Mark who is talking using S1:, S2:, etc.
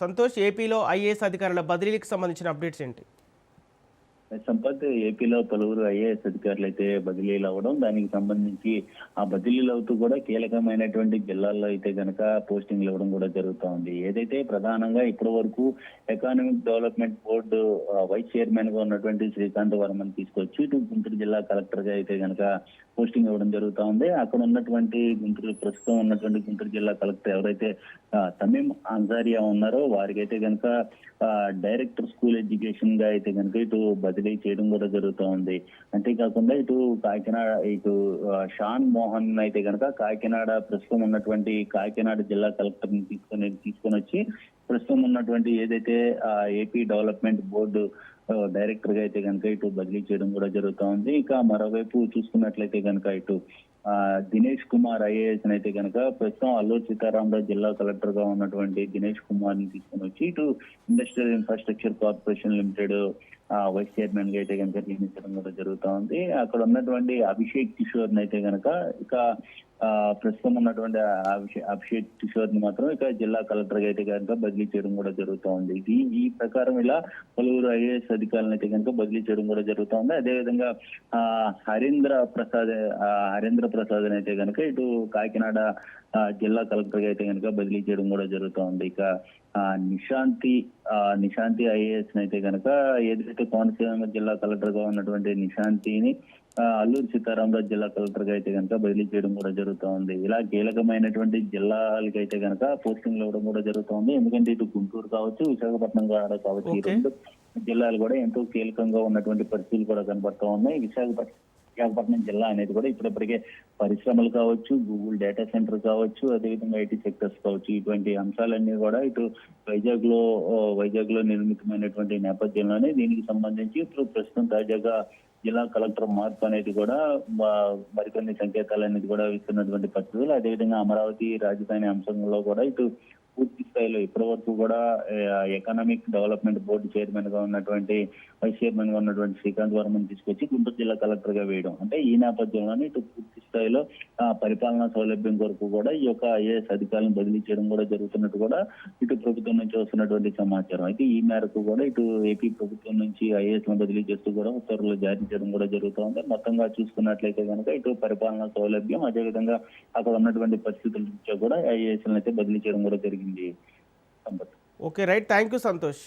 S1: సంతోష్, ఏపీలో ఐఏఎస్ అధికారుల బదిలీకి సంబంధించిన అప్డేట్స్ ఏంటి?
S2: సంపత్, ఏపీలో పలువురు ఐఏఎస్ అధికారులు అయితే బదిలీలు అవ్వడం, దానికి సంబంధించి ఆ బదిలీలు అవుతూ కూడా కీలకమైనటువంటి జిల్లాల్లో అయితే గనక పోస్టింగ్లు ఇవ్వడం కూడా జరుగుతూ ఉంది. ఏదైతే ప్రధానంగా ఇప్పటి వరకు economic development board vice chairman గా ఉన్నటువంటి శ్రీకాంత్ వర్మని తీసుకొచ్చి ఇటు గుంటూరు జిల్లా కలెక్టర్ గా అయితే గనక పోస్టింగ్ ఇవ్వడం జరుగుతూ ఉంది. అక్కడ ఉన్నటువంటి ప్రస్తుతం ఉన్నటువంటి గుంటూరు జిల్లా కలెక్టర్ ఎవరైతే తమీం అన్సారియా ఉన్నారో వారికైతే గనక డైరెక్టర్ స్కూల్ ఎడ్యుకేషన్ గా అయితే కనుక ఇటు బదిలీ చేయడం కూడా జరుగుతూ ఉంది. అంతేకాకుండా ఇటు కాకినాడ ఇటు షాన్ మోహన్ అయితే కనుక కాకినాడ ప్రస్తుతం ఉన్నటువంటి కాకినాడ జిల్లా కలెక్టర్ ని తీసుకొని వచ్చి ప్రస్తుతం ఉన్నటువంటి ఏదైతే ఏపీ డెవలప్మెంట్ బోర్డు డైరెక్టర్ గా అయితే కనుక ఇటు బదిలీ చేయడం కూడా జరుగుతూ ఉంది. ఇక మరోవైపు చూసుకున్నట్లయితే కనుక ఇటు దినేష్ కుమార్ ఐఏఎస్ అయితే కనుక ప్రస్తుతం అల్లూరు సీతారామరాజు జిల్లా కలెక్టర్ గా ఉన్నటువంటి దినేష్ కుమార్ ని తీసుకొని వచ్చి ఇటు industrial infrastructure corporation limited vice chairman గా అయితే కనుక నియమించడం కూడా జరుగుతూ ఉంది. అక్కడ ఉన్నటువంటి అభిషేక్ కిషోర్ అయితే కనుక ఇక ప్రస్తుతం ఉన్నటువంటి అభిషేక్ కిషోర్ ని మాత్రం ఇక జిల్లా కలెక్టర్ గా అయితే కనుక బదిలీ చేయడం కూడా జరుగుతూ ఉంది. ఈ ప్రకారం ఇలా పలువురు ఐఏఎస్ అధికారులను అయితే కనుక బదిలీ చేయడం కూడా జరుగుతూ ఉంది. అదేవిధంగా హరీంద్ర ప్రసాద్ అయితే కనుక ఇటు కాకినాడ జిల్లా కలెక్టర్ గా అయితే కనుక బదిలీ చేయడం కూడా జరుగుతూ ఉంది. ఇక నిశాంతి ఐఏఎస్ అయితే కనుక ఏదైతే కోనసీమ జిల్లా కలెక్టర్ గా ఉన్నటువంటి నిశాంతిని అల్లూరు సీతారామరాజు జిల్లా కలెక్టర్ గా అయితే కనుక బదిలీ చేయడం కూడా జరుగుతూ ఉంది. ఇలా కీలకమైనటువంటి జిల్లాలకి అయితే కనుక పోస్టింగ్లు ఇవ్వడం కూడా జరుగుతూ ఉంది. ఎందుకంటే ఇటు గుంటూరు కావచ్చు, విశాఖపట్నం కావచ్చు, ఈ రెండు జిల్లాలు కూడా ఎంతో కీలకంగా ఉన్నటువంటి పరిస్థితులు కూడా కనబడుతూ ఉన్నాయి. విశాఖపట్నం జిల్లా అనేది కూడా ఇప్పటికే పరిశ్రమలు కావచ్చు, గూగుల్ డేటా సెంటర్ కావచ్చు, అదేవిధంగా ఐటీ సెక్టర్స్ కావచ్చు, ఇటువంటి అంశాలన్నీ కూడా ఇటు వైజాగ్ లో నిర్మితమైనటువంటి నేపథ్యంలోనే దీనికి సంబంధించి ఇప్పుడు ప్రస్తుతం తాజాగా జిల్లా కలెక్టర్ మార్పు అనేది కూడా మరికొన్ని సంకేతాలు అనేది కూడా ఇస్తున్నటువంటి పరిస్థితులు. అదేవిధంగా అమరావతి రాజధాని అంశంలో కూడా ఇటు పూర్తి స్థాయిలో ఇప్పటి వరకు కూడా ఎకనామిక్ డెవలప్మెంట్ బోర్డు చైర్మన్ గా ఉన్నటువంటి వైస్ చైర్మన్ గా ఉన్నటువంటి శ్రీకాంత్ వర్మని తీసుకొచ్చి గుంటూరు జిల్లా కలెక్టర్ గా వేయడం, అంటే ఈ నేపథ్యంలోనే ఇటు పూర్తి స్థాయిలో పరిపాలనా సౌలభ్యం కొరకు కూడా ఈ యొక్క ఐఏఎస్ అధికారులను బదిలీ చేయడం కూడా జరుగుతున్నట్టు కూడా ఇటు ప్రభుత్వం నుంచి వస్తున్నటువంటి సమాచారం. అయితే ఈ మేరకు కూడా ఇటు ఏపీ ప్రభుత్వం నుంచి ఐఏఎస్ లను బదిలీ చేస్తూ కూడా ఉత్తర్వులు జారీ చేయడం కూడా జరుగుతుంది. మొత్తంగా చూసుకున్నట్లయితే కనుక ఇటు పరిపాలనా సౌలభ్యం, అదేవిధంగా అక్కడ ఉన్నటువంటి పరిస్థితుల నుంచి కూడా ఐఏఎస్ అయితే బదిలీ చేయడం కూడా జరిగింది.
S1: Okay, right. Thank you Santosh.